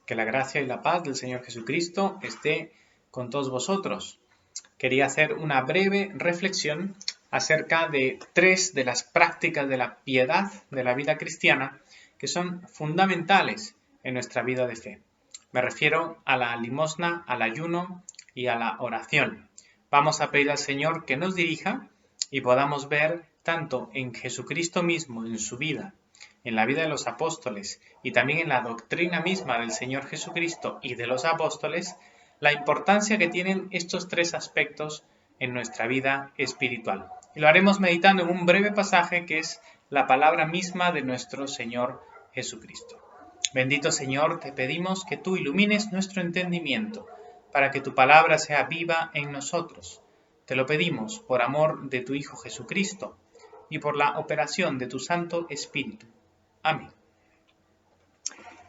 Que la gracia y la paz del Señor Jesucristo esté con todos vosotros. Quería hacer una breve reflexión acerca de tres de las prácticas de la piedad de la vida cristiana que son fundamentales en nuestra vida de fe. Me refiero a la limosna, al ayuno y a la oración. Vamos a pedir al Señor que nos dirija y podamos ver tanto en Jesucristo mismo, en su vida, en la vida de los apóstoles y también en la doctrina misma del Señor Jesucristo y de los apóstoles, la importancia que tienen estos tres aspectos en nuestra vida espiritual. Y lo haremos meditando en un breve pasaje que es la palabra misma de nuestro Señor Jesucristo. Bendito Señor, te pedimos que tú ilumines nuestro entendimiento para que tu palabra sea viva en nosotros. Te lo pedimos por amor de tu Hijo Jesucristo y por la operación de tu Santo Espíritu. Amén.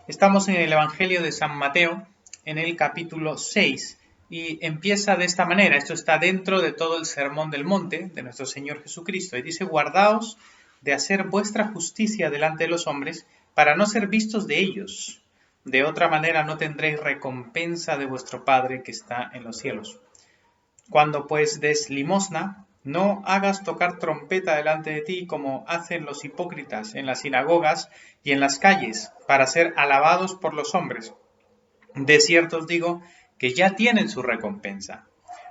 Estamos en el Evangelio de San Mateo, en el capítulo 6, y empieza de esta manera. Esto está dentro de todo el Sermón del Monte de nuestro Señor Jesucristo. Y dice: guardaos de hacer vuestra justicia delante de los hombres, para no ser vistos de ellos. De otra manera no tendréis recompensa de vuestro Padre que está en los cielos. Cuando pues des limosna, no hagas tocar trompeta delante de ti como hacen los hipócritas en las sinagogas y en las calles, para ser alabados por los hombres. De cierto os digo que ya tienen su recompensa.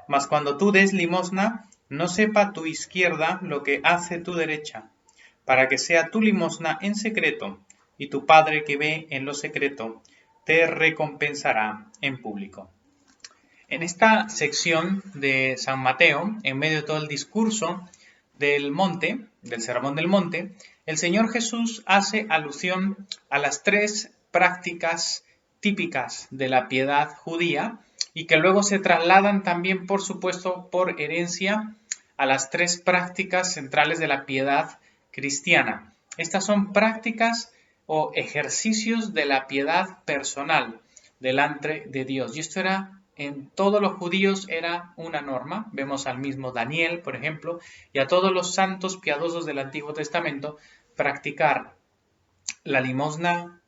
Mas cuando tú des limosna, no sepa tu izquierda lo que hace tu derecha, para que sea tu limosna en secreto, y tu Padre que ve en lo secreto te recompensará en público. En esta sección de San Mateo, en medio de todo el discurso del monte, del Sermón del Monte, el Señor Jesús hace alusión a las tres prácticas típicas de la piedad judía y que luego se trasladan también, por supuesto, por herencia a las tres prácticas centrales de la piedad cristiana. Estas son prácticas o ejercicios de la piedad personal delante de Dios. Y esto era, en todos los judíos era una norma. Vemos al mismo Daniel, por ejemplo, y a todos los santos piadosos del Antiguo Testamento practicar la limosna,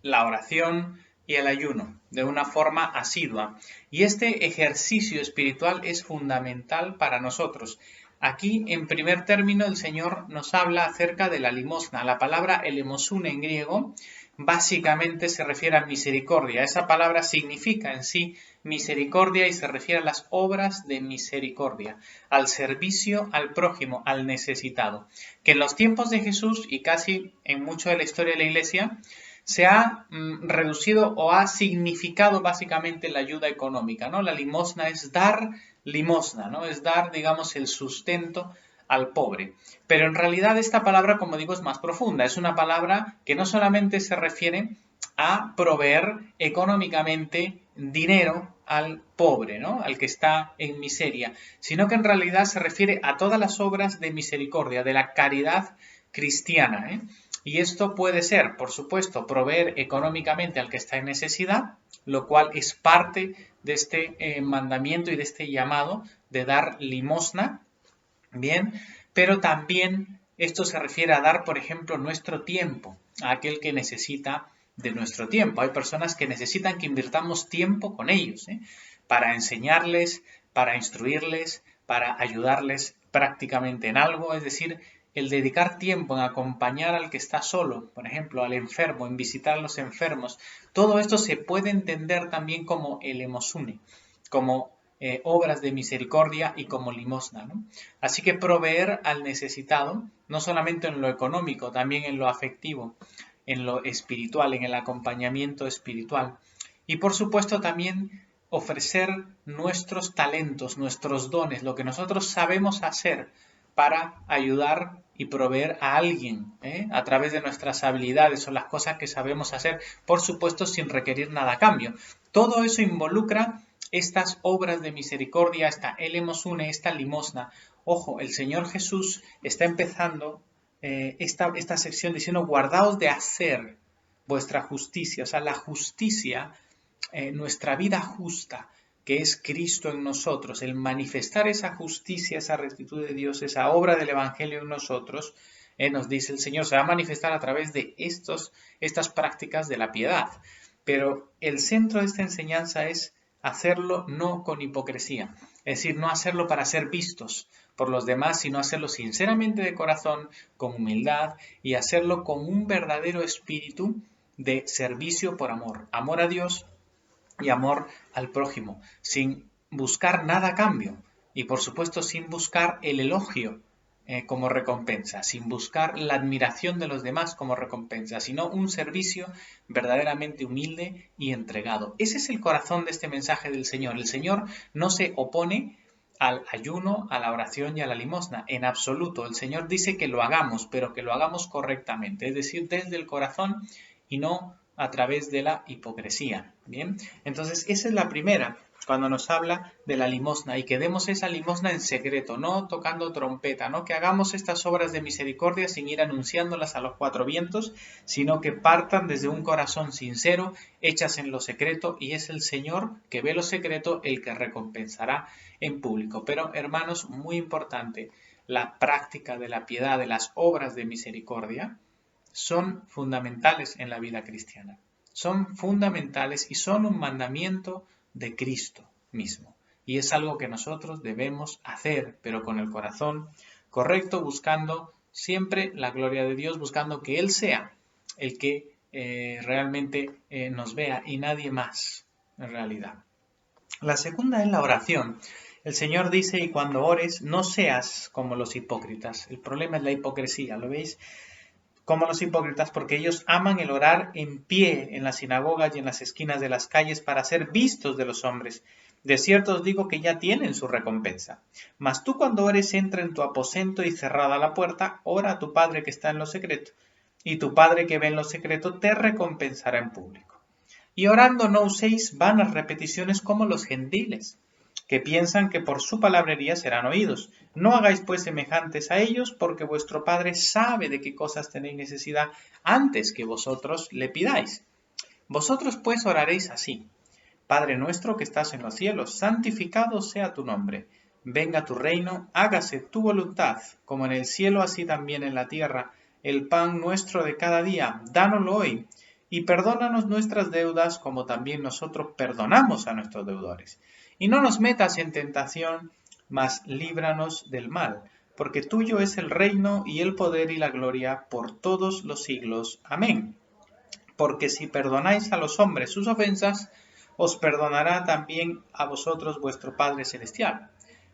la oración y el ayuno de una forma asidua. Y este ejercicio espiritual es fundamental para nosotros. Aquí, en primer término, el Señor nos habla acerca de la limosna. La palabra elemosune en griego básicamente se refiere a misericordia. Esa palabra significa en sí misericordia y se refiere a las obras de misericordia, al servicio al prójimo, al necesitado. Que en los tiempos de Jesús y casi en mucho de la historia de la Iglesia se ha reducido o ha significado básicamente la ayuda económica, ¿no? La limosna es dar limosna, ¿no? Es dar, digamos, el sustento al pobre. Pero en realidad esta palabra, como digo, es más profunda. Es una palabra que no solamente se refiere a proveer económicamente dinero al pobre, ¿no? Al que está en miseria, sino que en realidad se refiere a todas las obras de misericordia, de la caridad cristiana, ¿eh? Y esto puede ser, por supuesto, proveer económicamente al que está en necesidad, lo cual es parte de este mandamiento y de este llamado de dar limosna, bien, pero también esto se refiere a dar, por ejemplo, nuestro tiempo a aquel que necesita de nuestro tiempo. Hay personas que necesitan que invirtamos tiempo con ellos, para enseñarles, para instruirles, para ayudarles prácticamente en algo, es decir, el dedicar tiempo en acompañar al que está solo, por ejemplo, al enfermo, en visitar a los enfermos, todo esto se puede entender también como elemosune, como obras de misericordia y como limosna, ¿no? Así que proveer al necesitado, no solamente en lo económico, también en lo afectivo, en lo espiritual, en el acompañamiento espiritual. Y por supuesto también ofrecer nuestros talentos, nuestros dones, lo que nosotros sabemos hacer para ayudar y proveer a alguien, a través de nuestras habilidades o las cosas que sabemos hacer, por supuesto sin requerir nada a cambio. Todo eso involucra estas obras de misericordia, esta elemosune, esta limosna. Ojo, el Señor Jesús está empezando esta sección diciendo: guardaos de hacer vuestra justicia, o sea, la justicia, nuestra vida justa, que es Cristo en nosotros, el manifestar esa justicia, esa rectitud de Dios, esa obra del Evangelio en nosotros, nos dice el Señor, se va a manifestar a través de estas prácticas de la piedad. pero el centro de esta enseñanza es hacerlo no con hipocresía, es decir, no hacerlo para ser vistos por los demás, sino hacerlo sinceramente de corazón, con humildad y hacerlo con un verdadero espíritu de servicio por amor, amor a Dios y amor al prójimo, sin buscar nada a cambio y por supuesto sin buscar el elogio como recompensa, sin buscar la admiración de los demás como recompensa, sino un servicio verdaderamente humilde y entregado. Ese es el corazón de este mensaje del Señor. El Señor no se opone al ayuno, a la oración y a la limosna, en absoluto. El Señor dice que lo hagamos, pero que lo hagamos correctamente, es decir, desde el corazón y no a través de la hipocresía. Bien, entonces esa es la primera, cuando nos habla de la limosna, y que demos esa limosna en secreto, no tocando trompeta, no que hagamos estas obras de misericordia sin ir anunciándolas a los cuatro vientos, sino que partan desde un corazón sincero, hechas en lo secreto, y es el Señor que ve lo secreto el que recompensará en público. Pero, hermanos, muy importante, la práctica de la piedad, de las obras de misericordia, son fundamentales en la vida cristiana. Son fundamentales y son un mandamiento de Cristo mismo. Y es algo que nosotros debemos hacer, pero con el corazón correcto, buscando siempre la gloria de Dios, buscando que Él sea el que realmente nos vea y nadie más en realidad. La segunda es la oración. El Señor dice, y cuando ores, no seas como los hipócritas. El problema es la hipocresía, ¿lo veis? Como los hipócritas, porque ellos aman el orar en pie en las sinagogas y en las esquinas de las calles para ser vistos de los hombres. De cierto os digo que ya tienen su recompensa. Mas tú cuando ores, entra en tu aposento y cerrada la puerta, ora a tu Padre que está en lo secreto, y tu Padre que ve en lo secreto te recompensará en público. Y orando no uséis vanas repeticiones como los gentiles, que piensan que por su palabrería serán oídos. No hagáis pues semejantes a ellos, porque vuestro Padre sabe de qué cosas tenéis necesidad antes que vosotros le pidáis. Vosotros pues oraréis así: Padre nuestro que estás en los cielos, santificado sea tu nombre. Venga tu reino, hágase tu voluntad, como en el cielo así también en la tierra. El pan nuestro de cada día, dánoslo hoy, y perdónanos nuestras deudas, como también nosotros perdonamos a nuestros deudores. Y no nos metas en tentación, mas líbranos del mal, porque tuyo es el reino y el poder y la gloria por todos los siglos. Amén. Porque si perdonáis a los hombres sus ofensas, os perdonará también a vosotros vuestro Padre Celestial.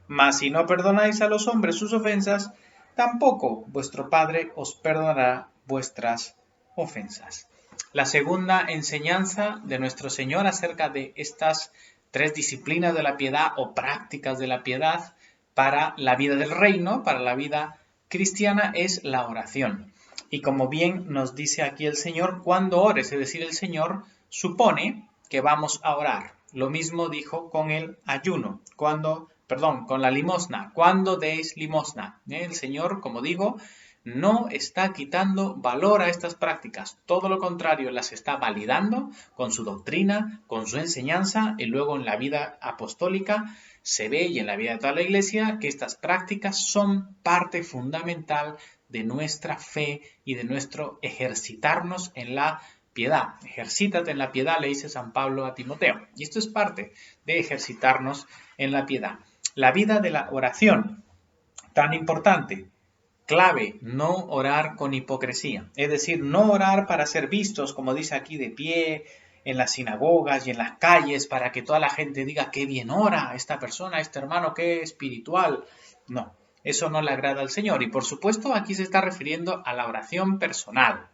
Mas si no perdonáis a los hombres sus ofensas, tampoco vuestro Padre os perdonará vuestras ofensas. La segunda enseñanza de nuestro Señor acerca de estas tres disciplinas de la piedad o prácticas de la piedad para la vida del reino, para la vida cristiana, es la oración. Y como bien nos dice aquí el Señor, cuando ores, es decir, el Señor supone que vamos a orar. Lo mismo dijo con el ayuno, con la limosna, cuando deis limosna. El Señor, como digo, no está quitando valor a estas prácticas, todo lo contrario, las está validando con su doctrina, con su enseñanza, y luego en la vida apostólica se ve, y en la vida de toda la Iglesia, que estas prácticas son parte fundamental de nuestra fe y de nuestro ejercitarnos en la piedad. Ejercítate en la piedad, le dice San Pablo a Timoteo. Y esto es parte de ejercitarnos en la piedad. La vida de la oración, tan importante, clave, no orar con hipocresía. Es decir, no orar para ser vistos, como dice aquí, de pie, en las sinagogas y en las calles, para que toda la gente diga qué bien ora esta persona, este hermano, qué espiritual. No. Eso no le agrada al Señor. Y por supuesto aquí se está refiriendo a la oración personal.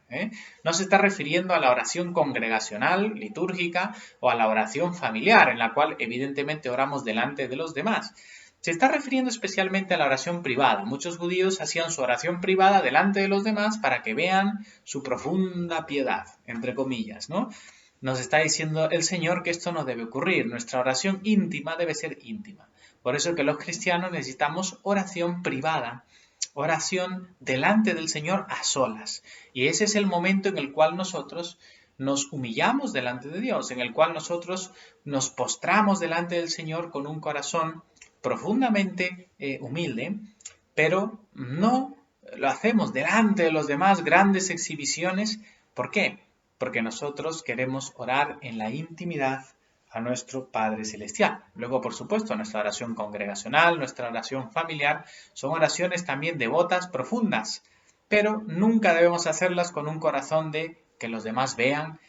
No se está refiriendo a la oración congregacional, litúrgica, o a la oración familiar, en la cual evidentemente oramos delante de los demás. Se está refiriendo especialmente a la oración privada. Muchos judíos hacían su oración privada delante de los demás para que vean su profunda piedad, entre comillas, ¿no? Nos está diciendo el Señor que esto no debe ocurrir. Nuestra oración íntima debe ser íntima. Por eso que los cristianos necesitamos oración privada, oración delante del Señor a solas. Y ese es el momento en el cual nosotros nos humillamos delante de Dios, en el cual nosotros nos postramos delante del Señor con un corazón profundamente humilde, pero no lo hacemos delante de los demás, grandes exhibiciones. ¿Por qué? porque nosotros queremos orar en la intimidad a nuestro Padre Celestial. Luego, por supuesto, nuestra oración congregacional, nuestra oración familiar, son oraciones también devotas, profundas, pero nunca debemos hacerlas con un corazón de que los demás vean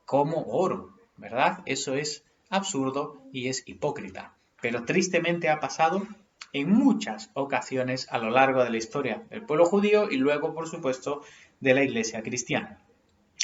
cómo oro, ¿verdad? Eso es absurdo y es hipócrita. Pero tristemente ha pasado en muchas ocasiones a lo largo de la historia del pueblo judío y luego, por supuesto, de la iglesia cristiana.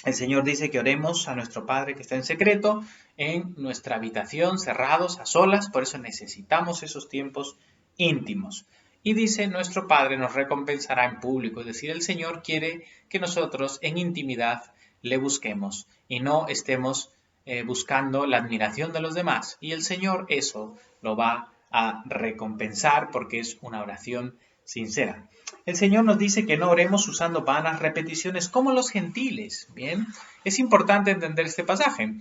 El Señor dice que oremos a nuestro Padre que está en secreto, en nuestra habitación, cerrados, a solas, por eso necesitamos esos tiempos íntimos. Y dice, nuestro Padre nos recompensará en público, es decir, el Señor quiere que nosotros en intimidad le busquemos y no estemos buscando la admiración de los demás. Y el Señor eso lo va a recompensar porque es una oración sincera. El Señor nos dice que no oremos usando vanas repeticiones como los gentiles. Bien, es importante entender este pasaje.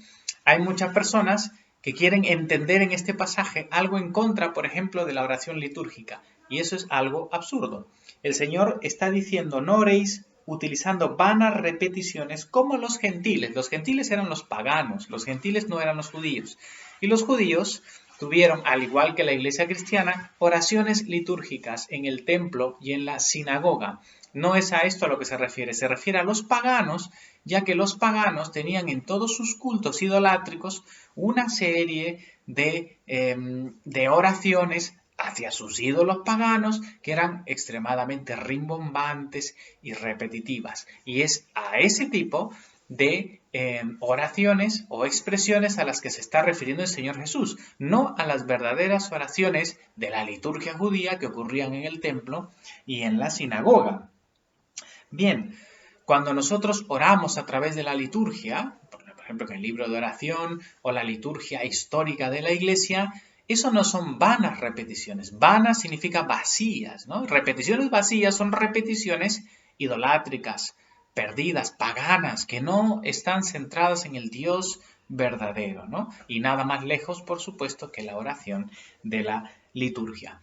Hay muchas personas que quieren entender en este pasaje algo en contra, por ejemplo, de la oración litúrgica. Y eso es algo absurdo. El Señor está diciendo, no oréis utilizando vanas repeticiones como los gentiles. Los gentiles eran los paganos, los gentiles no eran los judíos. Y los judíos tuvieron, al igual que la iglesia cristiana, oraciones litúrgicas en el templo y en la sinagoga. No es a esto a lo que se refiere a los paganos, ya que los paganos tenían en todos sus cultos idolátricos una serie de oraciones hacia sus ídolos paganos que eran extremadamente rimbombantes y repetitivas. Y es a ese tipo de oraciones o expresiones a las que se está refiriendo el Señor Jesús, no a las verdaderas oraciones de la liturgia judía que ocurrían en el templo y en la sinagoga. Bien, cuando nosotros oramos a través de la liturgia, por ejemplo en el libro de oración o la liturgia histórica de la iglesia, eso no son vanas repeticiones. Vanas significa vacías, ¿no? Repeticiones vacías son repeticiones idolátricas, perdidas, paganas, que no están centradas en el Dios verdadero, ¿no? Y nada más lejos, por supuesto, que la oración de la liturgia.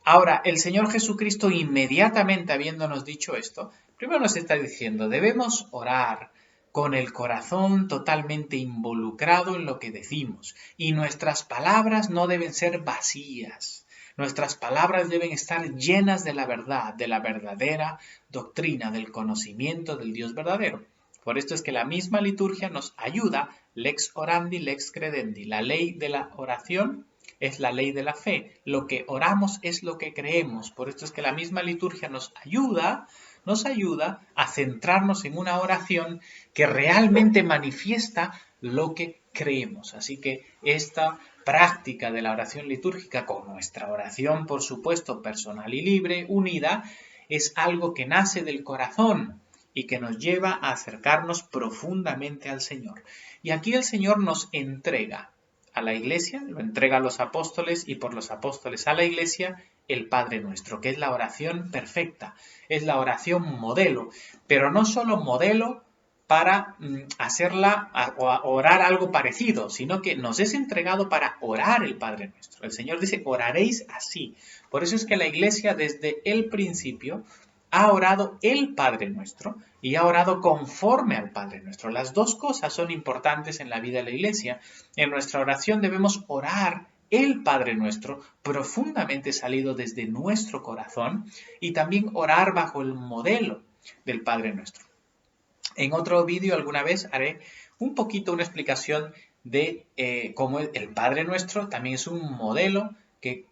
Ahora, el Señor Jesucristo, inmediatamente habiéndonos dicho esto, primero nos está diciendo, debemos orar con el corazón totalmente involucrado en lo que decimos, y nuestras palabras no deben ser vacías. Nuestras palabras deben estar llenas de la verdad, de la verdadera doctrina, del conocimiento del Dios verdadero. Por esto es que la misma liturgia nos ayuda, lex orandi, lex credendi. La ley de la oración es la ley de la fe. Lo que oramos es lo que creemos. Por esto es que la misma liturgia nos ayuda a centrarnos en una oración que realmente manifiesta lo que creemos. Así que esta práctica de la oración litúrgica con nuestra oración, por supuesto, personal y libre, unida, es algo que nace del corazón y que nos lleva a acercarnos profundamente al Señor. Y aquí el Señor nos entrega a la iglesia, lo entrega a los apóstoles y por los apóstoles a la iglesia, el Padre Nuestro, que es la oración perfecta, es la oración modelo, pero no solo modelo para hacerla o orar algo parecido, sino que nos es entregado para orar el Padre Nuestro. El Señor dice, oraréis así. Por eso es que la iglesia desde el principio ha orado el Padre Nuestro y ha orado conforme al Padre Nuestro. Las dos cosas son importantes en la vida de la iglesia. En nuestra oración debemos orar el Padre Nuestro profundamente salido desde nuestro corazón y también orar bajo el modelo del Padre Nuestro. En otro vídeo alguna vez haré un poquito una explicación de cómo el Padre Nuestro también es un modelo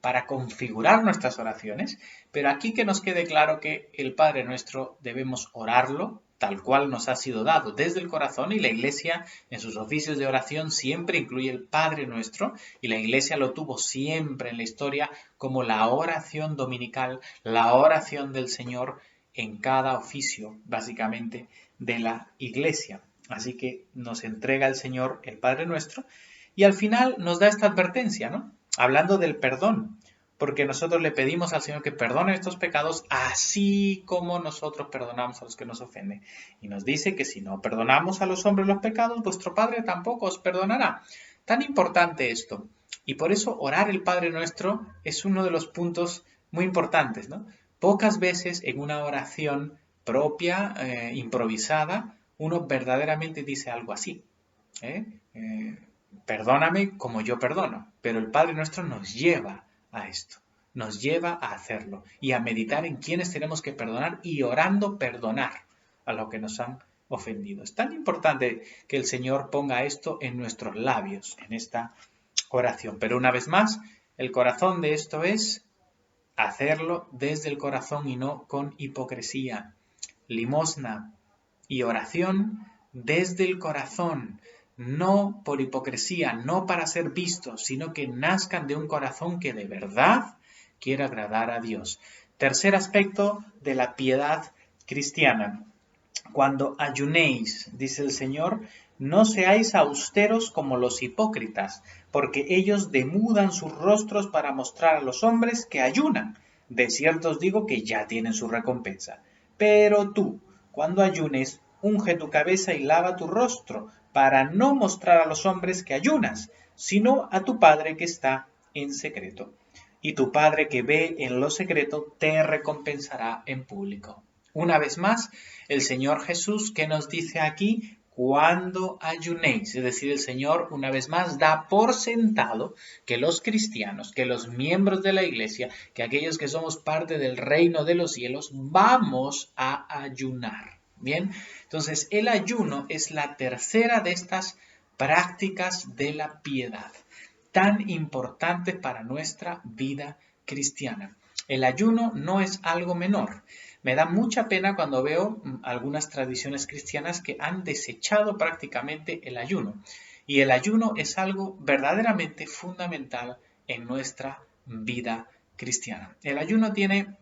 para configurar nuestras oraciones, pero aquí que nos quede claro que el Padre Nuestro debemos orarlo tal cual nos ha sido dado desde el corazón, y la Iglesia en sus oficios de oración siempre incluye el Padre Nuestro, y la Iglesia lo tuvo siempre en la historia como la oración dominical, la oración del Señor en cada oficio, básicamente, de la Iglesia. Así que nos entrega el Señor el Padre Nuestro, y al final nos da esta advertencia, ¿no? Hablando del perdón, porque nosotros le pedimos al Señor que perdone estos pecados así como nosotros perdonamos a los que nos ofenden. Y nos dice que si no perdonamos a los hombres los pecados, vuestro Padre tampoco os perdonará. Tan importante esto. Y por eso orar el Padre Nuestro es uno de los puntos muy importantes, ¿no? Pocas veces en una oración propia, improvisada, uno verdaderamente dice algo así. Perdóname como yo perdono. Pero el Padre Nuestro nos lleva a esto, nos lleva a hacerlo y a meditar en quiénes tenemos que perdonar y orando perdonar a los que nos han ofendido. Es tan importante que el Señor ponga esto en nuestros labios, en esta oración. Pero una vez más, el corazón de esto es hacerlo desde el corazón y no con hipocresía. Limosna y oración desde el corazón, no por hipocresía, no para ser vistos, sino que nazcan de un corazón que de verdad quiere agradar a Dios. Tercer aspecto de la piedad cristiana. Cuando ayunéis, dice el Señor, no seáis austeros como los hipócritas, porque ellos demudan sus rostros para mostrar a los hombres que ayunan. De cierto os digo que ya tienen su recompensa. Pero tú, cuando ayunes, unge tu cabeza y lava tu rostro, para no mostrar a los hombres que ayunas, sino a tu Padre que está en secreto. Y tu Padre que ve en lo secreto te recompensará en público. Una vez más, el Señor Jesús, ¿qué nos dice aquí? Cuando ayunéis, es decir, el Señor una vez más da por sentado que los cristianos, que los miembros de la iglesia, que aquellos que somos parte del reino de los cielos, vamos a ayunar. Bien, entonces el ayuno es la tercera de estas prácticas de la piedad, tan importante para nuestra vida cristiana. El ayuno no es algo menor. Me da mucha pena cuando veo algunas tradiciones cristianas que han desechado prácticamente el ayuno. Y el ayuno es algo verdaderamente fundamental en nuestra vida cristiana. El ayuno tiene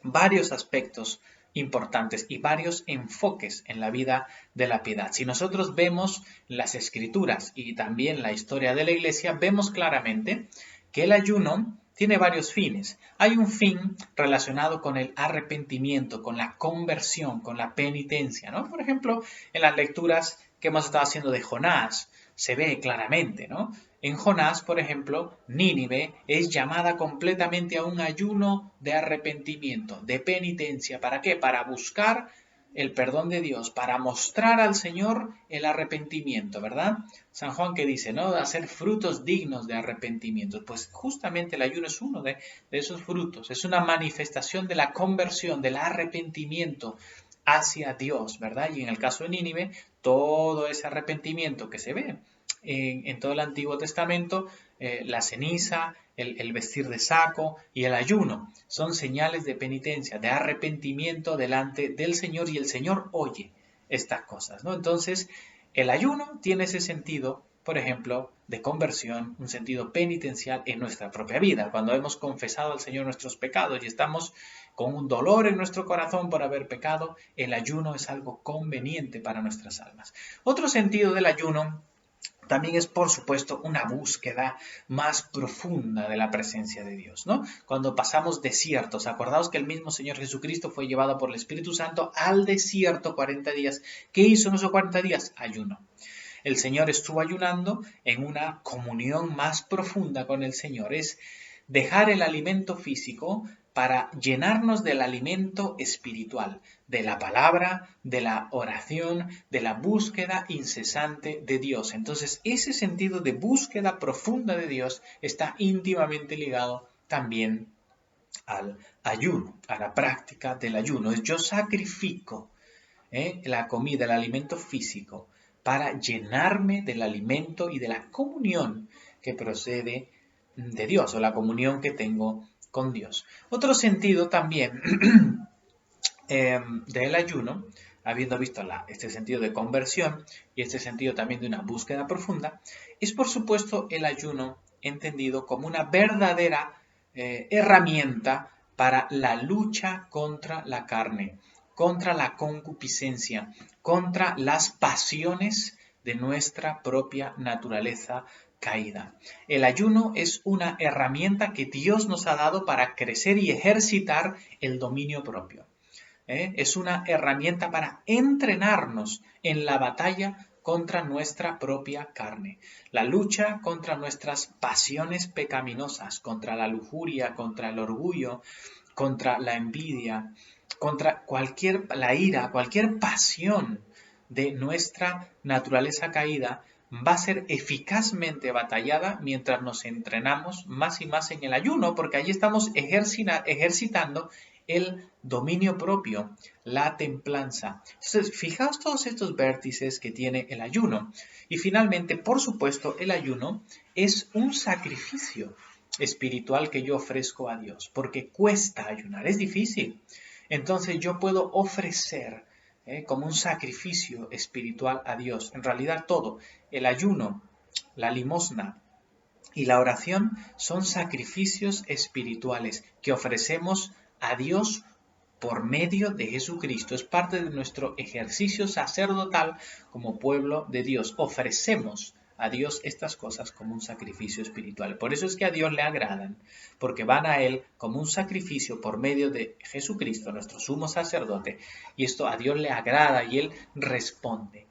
varios aspectos importantes y varios enfoques en la vida de la piedad. Si nosotros vemos las escrituras y también la historia de la iglesia, vemos claramente que el ayuno tiene varios fines. Hay un fin relacionado con el arrepentimiento, con la conversión, con la penitencia, ¿no? Por ejemplo, en las lecturas que hemos estado haciendo de Jonás, se ve claramente, ¿no? En Jonás, por ejemplo, Nínive es llamada completamente a un ayuno de arrepentimiento, de penitencia. ¿Para qué? Para buscar el perdón de Dios, para mostrar al Señor el arrepentimiento, ¿verdad? San Juan que dice, ¿no? De hacer frutos dignos de arrepentimiento. Pues justamente el ayuno es uno de esos frutos. Es una manifestación de la conversión, del arrepentimiento hacia Dios, ¿verdad? Y en el caso de Nínive, todo ese arrepentimiento que se ve en todo el Antiguo Testamento, la ceniza, el vestir de saco y el ayuno son señales de penitencia, de arrepentimiento delante del Señor, y el Señor oye estas cosas, ¿no? Entonces, el ayuno tiene ese sentido, por ejemplo, de conversión, un sentido penitencial en nuestra propia vida. Cuando hemos confesado al Señor nuestros pecados y estamos con un dolor en nuestro corazón por haber pecado, el ayuno es algo conveniente para nuestras almas. Otro sentido del ayuno también es, por supuesto, una búsqueda más profunda de la presencia de Dios, ¿no? Cuando pasamos desiertos, acordaos que el mismo Señor Jesucristo fue llevado por el Espíritu Santo al desierto 40 días. ¿Qué hizo en esos 40 días? Ayuno. El Señor estuvo ayunando en una comunión más profunda con el Señor. Es dejar el alimento físico para llenarnos del alimento espiritual, de la palabra, de la oración, de la búsqueda incesante de Dios. Entonces, ese sentido de búsqueda profunda de Dios está íntimamente ligado también al ayuno, a la práctica del ayuno. Yo sacrifico la comida, el alimento físico, para llenarme del alimento y de la comunión que procede de Dios, o la comunión que tengo con Dios. Otro sentido también del ayuno, habiendo visto este sentido de conversión y este sentido también de una búsqueda profunda, es por supuesto el ayuno entendido como una verdadera herramienta para la lucha contra la carne, contra la concupiscencia, contra las pasiones de nuestra propia naturaleza caída. El ayuno es una herramienta que Dios nos ha dado para crecer y ejercitar el dominio propio. Es una herramienta para entrenarnos en la batalla contra nuestra propia carne. La lucha contra nuestras pasiones pecaminosas, contra la lujuria, contra el orgullo, contra la envidia, contra la ira, cualquier pasión de nuestra naturaleza caída va a ser eficazmente batallada mientras nos entrenamos más y más en el ayuno, porque allí estamos ejercitando el dominio propio, la templanza. Entonces, fijaos todos estos vértices que tiene el ayuno. Y finalmente, por supuesto, el ayuno es un sacrificio espiritual que yo ofrezco a Dios, porque cuesta ayunar, es difícil. Entonces yo puedo ofrecer como un sacrificio espiritual a Dios. En realidad todo, el ayuno, la limosna y la oración son sacrificios espirituales que ofrecemos a Dios por medio de Jesucristo. Es parte de nuestro ejercicio sacerdotal como pueblo de Dios. Ofrecemos a Dios estas cosas como un sacrificio espiritual. Por eso es que a Dios le agradan, porque van a Él como un sacrificio por medio de Jesucristo, nuestro sumo sacerdote, y esto a Dios le agrada y Él responde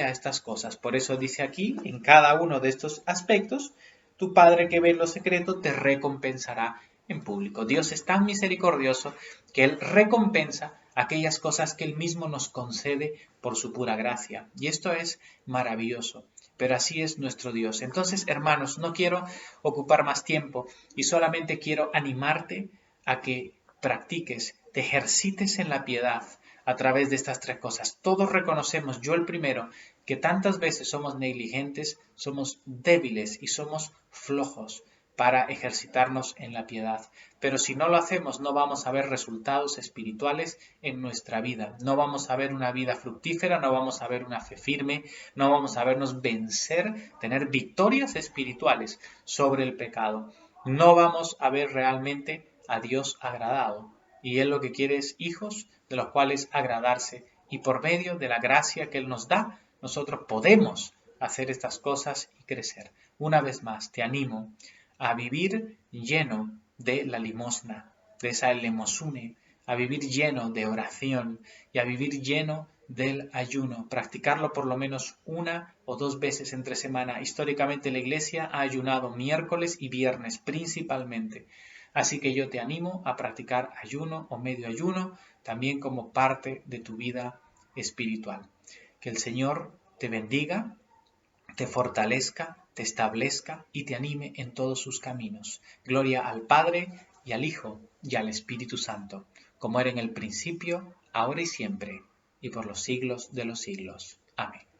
a estas cosas. Por eso dice aquí, en cada uno de estos aspectos, tu Padre que ve en lo secreto te recompensará en público. Dios es tan misericordioso que Él recompensa aquellas cosas que Él mismo nos concede por su pura gracia. Y esto es maravilloso. Pero así es nuestro Dios. Entonces, hermanos, no quiero ocupar más tiempo y solamente quiero animarte a que practiques, te ejercites en la piedad a través de estas tres cosas. Todos reconocemos, yo el primero, que tantas veces somos negligentes, somos débiles y somos flojos para ejercitarnos en la piedad. Pero si no lo hacemos, no vamos a ver resultados espirituales en nuestra vida. No vamos a ver una vida fructífera, no vamos a ver una fe firme, no vamos a vernos vencer, tener victorias espirituales sobre el pecado. No vamos a ver realmente a Dios agradado. Y Él lo que quiere es hijos de los cuales agradarse. Y por medio de la gracia que Él nos da, nosotros podemos hacer estas cosas y crecer. Una vez más, te animo a vivir lleno de la limosna, de esa elemosune, a vivir lleno de oración y a vivir lleno del ayuno, practicarlo por lo menos 1 o 2 veces entre semana. Históricamente la Iglesia ha ayunado miércoles y viernes principalmente. Así que yo te animo a practicar ayuno o medio ayuno también como parte de tu vida espiritual. Que el Señor te bendiga, te fortalezca, te establezca y te anime en todos sus caminos. Gloria al Padre y al Hijo y al Espíritu Santo, como era en el principio, ahora y siempre, y por los siglos de los siglos. Amén.